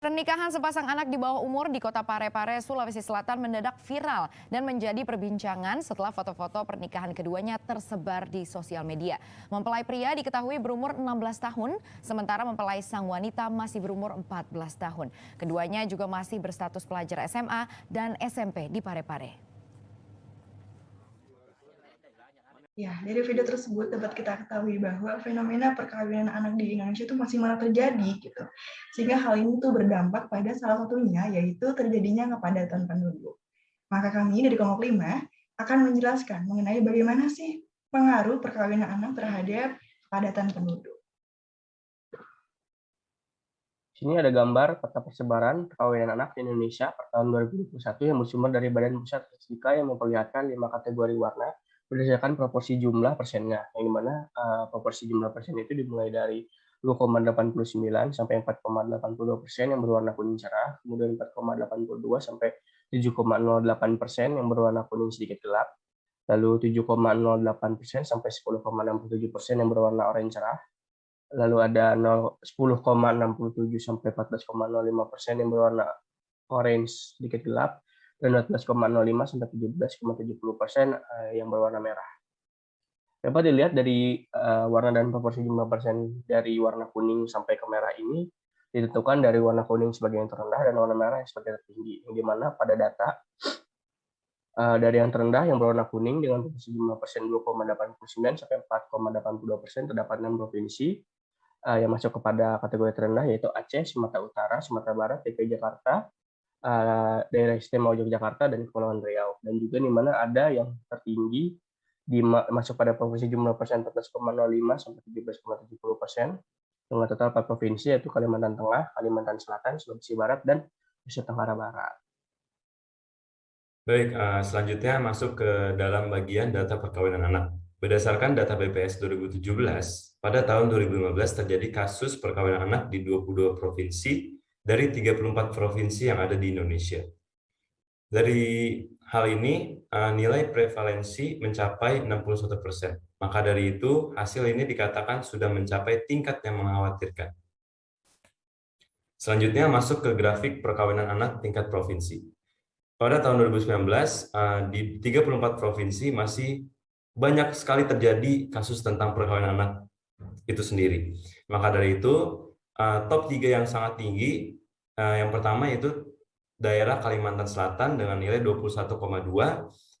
Pernikahan sepasang anak di bawah umur di kota Parepare, Sulawesi Selatan mendadak viral dan menjadi perbincangan setelah foto-foto pernikahan keduanya tersebar di sosial media. Mempelai pria diketahui berumur 16 tahun, sementara mempelai sang wanita masih berumur 14 tahun. Keduanya juga masih berstatus pelajar SMA dan SMP di Parepare. Ya, dari video tersebut dapat kita ketahui bahwa fenomena perkawinan anak di Indonesia itu masih marak terjadi gitu. Sehingga hal ini tuh berdampak pada salah satunya yaitu terjadinya kepadatan penduduk. Maka kami dari Kelompok 5 akan menjelaskan mengenai bagaimana sih pengaruh perkawinan anak terhadap kepadatan penduduk. Sini ada gambar peta persebaran perkawinan anak di Indonesia per tahun 2021 yang bersumber dari Badan Pusat Statistika yang memperlihatkan 5 kategori warna berdasarkan proporsi jumlah persennya, yang dimana proporsi jumlah persen itu dimulai dari 2,89 sampai 4,82% yang berwarna kuning cerah, kemudian 4,82 sampai 7,08% yang berwarna kuning sedikit gelap, lalu 7,08% sampai 10,67% yang berwarna oranye cerah, lalu ada 10,67 sampai 14,05% yang berwarna orange sedikit gelap, dan 14,05 sampai 17,70% yang berwarna merah. Dapat dilihat dari warna dan proporsi jumlah persen dari warna kuning sampai ke merah ini ditentukan dari warna kuning sebagai yang terendah dan warna merah yang sebagai tertinggi, yang dimana pada data dari yang terendah yang berwarna kuning dengan proporsi jumlah persen 2,89 sampai 4,82% terdapat 6 provinsi yang masuk kepada kategori terendah, yaitu Aceh, Sumatera Utara, Sumatera Barat, DKI Jakarta, daerah istimewa Yogyakarta, dan Kepulauan Riau. Dan juga di mana ada yang tertinggi masuk pada provinsi jumlah persen 14,05 sampai 17,70% dengan total 4 provinsi, yaitu Kalimantan Tengah, Kalimantan Selatan, Sulawesi Barat, dan Nusa Tenggara Barat. Baik, selanjutnya masuk ke dalam bagian data perkawinan anak. Berdasarkan data BPS 2017, pada tahun 2015 terjadi kasus perkawinan anak di 22 provinsi dari 34 provinsi yang ada di Indonesia. Dari hal ini, nilai prevalensi mencapai 61%. Maka dari itu, hasil ini dikatakan sudah mencapai tingkat yang mengkhawatirkan. Selanjutnya masuk ke grafik perkawinan anak tingkat provinsi. Pada tahun 2019, di 34 provinsi masih banyak sekali terjadi kasus tentang perkawinan anak itu sendiri. Maka dari itu, top 3 yang sangat tinggi, yang pertama yaitu daerah Kalimantan Selatan dengan nilai 21,2,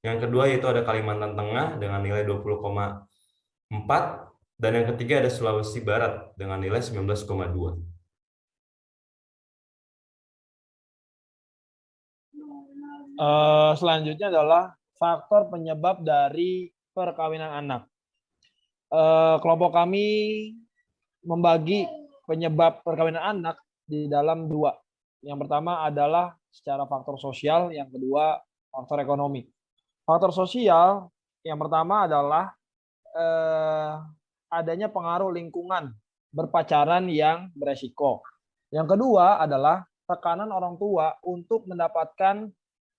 yang kedua yaitu ada Kalimantan Tengah dengan nilai 20,4, dan yang ketiga ada Sulawesi Barat dengan nilai 19,2. Selanjutnya adalah faktor penyebab dari perkawinan anak. Kelompok kami membagi penyebab perkawinan anak di dalam 2. Yang pertama adalah secara faktor sosial, yang kedua faktor ekonomi. Faktor sosial yang pertama adalah adanya pengaruh lingkungan berpacaran yang beresiko. Yang kedua adalah tekanan orang tua untuk mendapatkan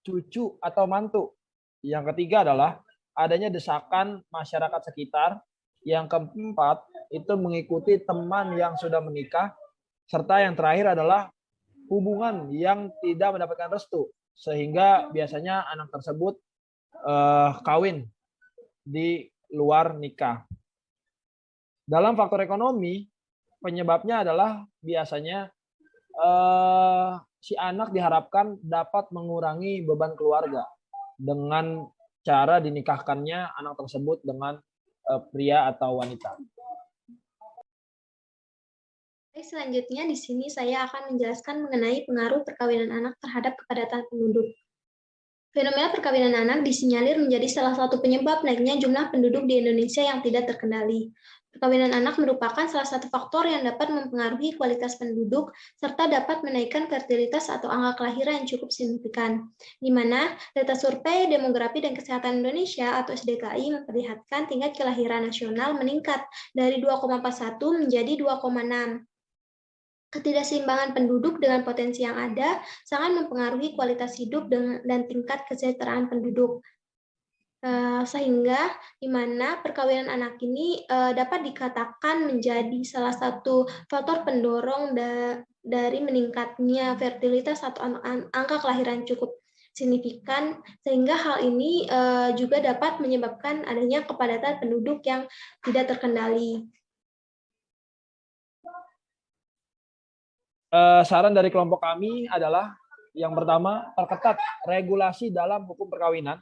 cucu atau mantu. Yang ketiga adalah adanya desakan masyarakat sekitar. Yang keempat itu mengikuti teman yang sudah menikah. Serta yang terakhir adalah hubungan yang tidak mendapatkan restu, sehingga biasanya anak tersebut kawin di luar nikah. Dalam faktor ekonomi, penyebabnya adalah biasanya si anak diharapkan dapat mengurangi beban keluarga dengan cara dinikahkannya anak tersebut dengan pria atau wanita. Selanjutnya di sini saya akan menjelaskan mengenai pengaruh perkawinan anak terhadap kepadatan penduduk. Fenomena perkawinan anak disinyalir menjadi salah satu penyebab naiknya jumlah penduduk di Indonesia yang tidak terkendali. Perkawinan anak merupakan salah satu faktor yang dapat mempengaruhi kualitas penduduk serta dapat menaikkan fertilitas atau angka kelahiran yang cukup signifikan. Di mana data survei demografi dan kesehatan Indonesia atau SDKI memperlihatkan tingkat kelahiran nasional meningkat dari 2,41 menjadi 2,6. Ketidakseimbangan penduduk dengan potensi yang ada sangat mempengaruhi kualitas hidup dan tingkat kesejahteraan penduduk. Sehingga di mana perkawinan anak ini dapat dikatakan menjadi salah satu faktor pendorong dari meningkatnya fertilitas atau angka kelahiran cukup signifikan, sehingga hal ini juga dapat menyebabkan adanya kepadatan penduduk yang tidak terkendali. Saran dari kelompok kami adalah yang pertama, perketat regulasi dalam hukum perkawinan.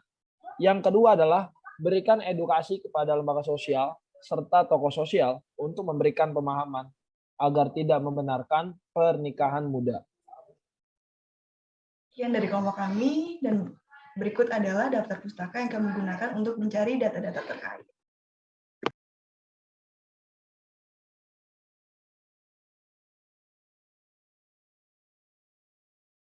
Yang kedua adalah berikan edukasi kepada lembaga sosial serta tokoh sosial untuk memberikan pemahaman agar tidak membenarkan pernikahan muda. Sekian dari kelompok kami, dan berikut adalah daftar pustaka yang kami gunakan untuk mencari data-data terkait.